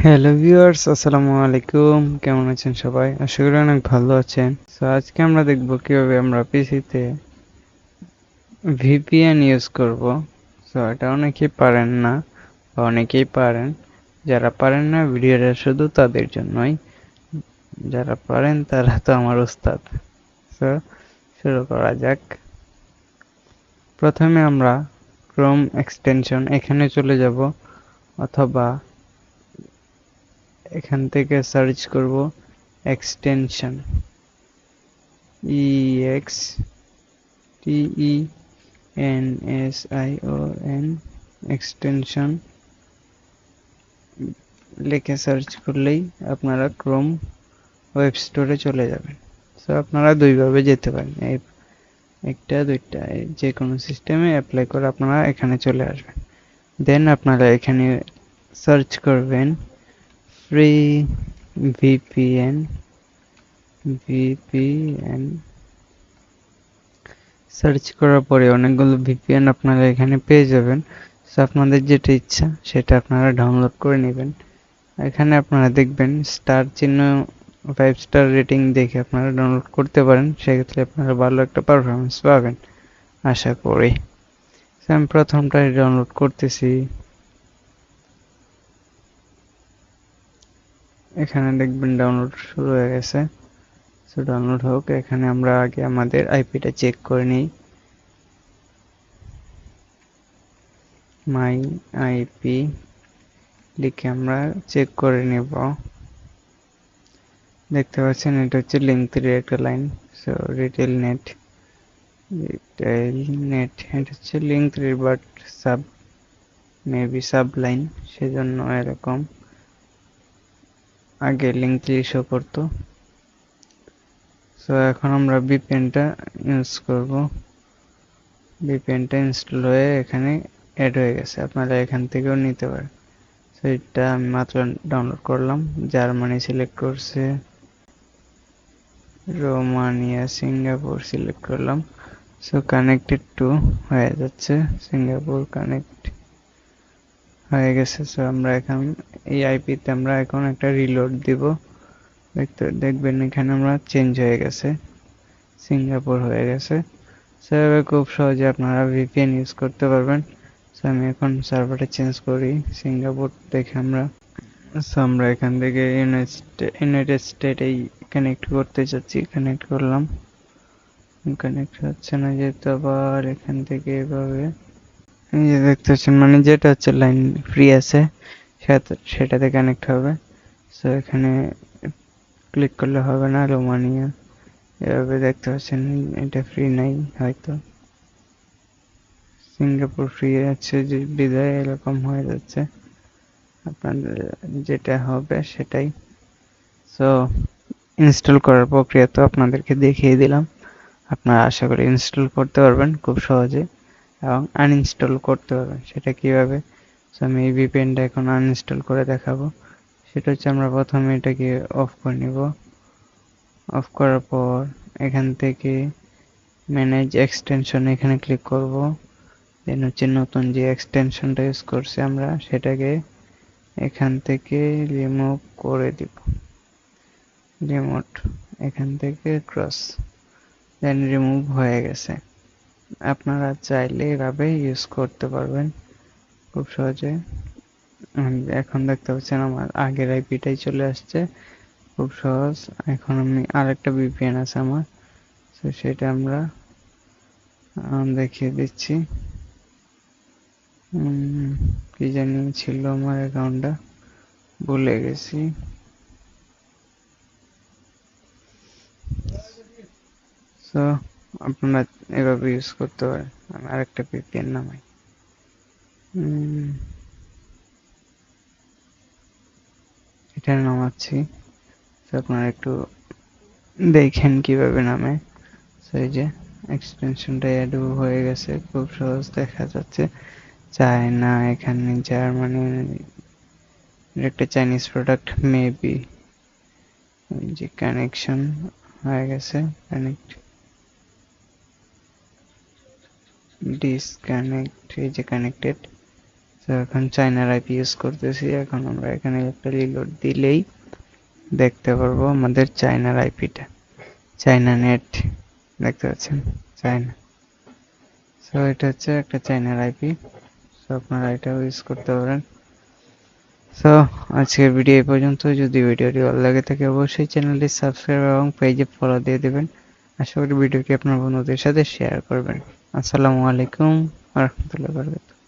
Hello viewers, আসসালামু আলাইকুম। কেমন আছেন সবাই? আশা করি অনেক ভালো আছেন। আজকে আমরা দেখব কিভাবে আমরা পিসিতে VPN ইউজ করব। এটা অনেকেই পারেন না বা অনেকেই পারেন। যারা পারেন না ভিডিওটা শুধু তাদের জন্যই। যারা পারেন তারা তো আমার উস্তাদ। সো শুরু করা যাক। প্রথমে আমরা ক্রোম এক্সটেনশন এখানে চলে যাব, অথবা এখান থেকে সার্চ করব এক্সটেনশন, EXTENSION এক্সটেনশন লিখে সার্চ করলেই আপনারা ক্রোম ওয়েব স্টোরে চলে যাবেন। আপনারা দুইভাবে যেতে পারেন, একটা দুইটা যে কোনো সিস্টেমে অ্যাপ্লাই করে আপনারা এখানে চলে আসবেন। দেন আপনারা এখানে সার্চ করবেন ফ্রি ভিপিএন। ভিপিএন সার্চ করার পরে অনেকগুলো ভিপিএন আপনারা এখানে পেয়ে যাবেন। আপনাদের যেটা ইচ্ছা সেটা আপনারা ডাউনলোড করে নেবেন। এখানে আপনারা দেখবেন স্টার চিহ্ন, 5 স্টার রেটিং দেখে আপনারা ডাউনলোড করতে পারেন। সেক্ষেত্রে আপনারা ভালো একটা পারফরমেন্স পাবেন আশা করি। আমি প্রথমটাই ডাউনলোড করতেছি। এখানে দেখবেন ডাউনলোড শুরু হয়ে গেছে। ডাউনলোড হোক। এখানে আমরা আগে আমাদের আইপিটা চেক করে নিই। মাই আইপি লিখে আমরা চেক করে নেব। দেখতে পাচ্ছেন এটা হচ্ছে লিঙ্ক 3 একটা লাইন। রিটেল নেট, এটা হচ্ছে link 3 but sub, maybe sub line, সেজন্য এরকম। আগে লিঙ্ক 3 শো করতো। এখন আমরা ভিপিএনটা ইউজ করব। ভিপিএনটা ইনস্টল হয়ে এখানে অ্যাড হয়ে গেছে, আপনারা এখান থেকেও নিতে পারেন। এটা আমি মাত্র ডাউনলোড করলাম। জার্মানি সিলেক্ট করছে, রোমানিয়া, সিঙ্গাপুর সিলেক্ট করলাম। কানেক্টেড টু হয়ে যাচ্ছে, সিঙ্গাপুর কানেক্ট হয়ে গেছে। আমরা এখন এই আইপিতে আমরা এখন একটা রিলোড দিব। দেখবেন এখানে আমরা চেঞ্জ হয়ে গেছে, সিঙ্গাপুর হয়ে গেছে। সেভাবে খুব সহজে আপনারা ভিপিএন ইউজ করতে পারবেন। আমি এখন সার্ভারটা চেঞ্জ করি, সিঙ্গাপুর দেখে আমরা এখান থেকে ইউনাইটেড স্টেটেই কানেক্ট করতে চাচ্ছি। কানেক্ট করলাম, কানেক্ট হচ্ছে না যেহেতু, আবার এখান থেকে এভাবে এই যে দেখতে পাচ্ছেন, মানে যেটা হচ্ছে লাইন ফ্রি আছে সেটাতে কানেক্ট হবে। এখানে ক্লিক করলে হবে না, রোমানিয়া এভাবে দেখতে পাচ্ছেন এটা ফ্রি নাই, হয়তো সিঙ্গাপুর ফ্রি আছে যে বিদায় এরকম হয়ে যাচ্ছে। আপনাদের যেটা হবে সেটাই। ইনস্টল করার প্রক্রিয়া তো আপনাদেরকে দেখিয়ে দিলাম। আপনারা আশা করি ইনস্টল করতে পারবেন খুব সহজে এবং আনইনস্টল করতে পারবেন। সেটা কিভাবে? আমি এই ভিপিএনটা এখন আনইনস্টল করে দেখাবো। সেটা হচ্ছে আমরা প্রথমে এটাকে অফ করে নিব। অফ করার পর এখান থেকে ম্যানেজ এক্সটেনশন এখানে ক্লিক করব। দেন হচ্ছে নতুন যে এক্সটেনশনটা ইউজ করছি আমরা সেটাকে এখান থেকে রিমুভ করে দিব। রিমোট এখান থেকে ক্রস, দেন রিমুভ হয়ে গেছে। আপনারা চাইলে এভাবে ইউজ করতে পারবেন খুব সহজে। এখন দেখতে পাচ্ছেন আমার আগের আইপিটাই চলে আসছে, খুব সহজ। এখন আমি আরেকটা ভিপিএন আছে আমার, সেটা আমরা দেখিয়ে দিচ্ছি। কি জানি ছিল আমার অ্যাকাউন্টটা, ভুলে গেছি। আপনারা এভাবে ইউজ করতে পারেন। আমি আরেকটা ভিপিএন নামাই। এটা নামাচ্ছি, আপনারা একটু দেখেন কিভাবে নামে। এই যে এক্সটেনশনটা অ্যাড হয়ে গেছে, খুব সহজ দেখা যাচ্ছে। চায়না, এখানে জার্মানি, একটা চাইনিজ প্রোডাক্ট মেবি। যে কানেকশন হয়ে গেছে, কানেক্ট, ডিসকানেক্ট, এই যে কানেক্টেড। এখন চায়নার আইপি ইউজ করতেছি। এখন আমরা এখানে একটা রিলোড দিলেই দেখতে পারবো আমাদের চায়নার আইপিটা, চায়না নেট দেখতে পাচ্ছেন, চায়না। সো এটা হচ্ছে একটা চায়নার আইপি। সো আপনারা এটাও ইউজ করতে পারেন। সো আজকের ভিডিও এই পর্যন্ত। যদি ভিডিওটি ভালো লাগে থাকে অবশ্যই চ্যানেলটি সাবস্ক্রাইব এবং পেজে ফলো দিয়ে দেবেন। আশা করি ভিডিওটি আপনার বন্ধুদের সাথে শেয়ার করবেন। আসসালামু আলাইকুম ওয়া রাহমাতুল্লাহি ওয়া বারাকাতুহু।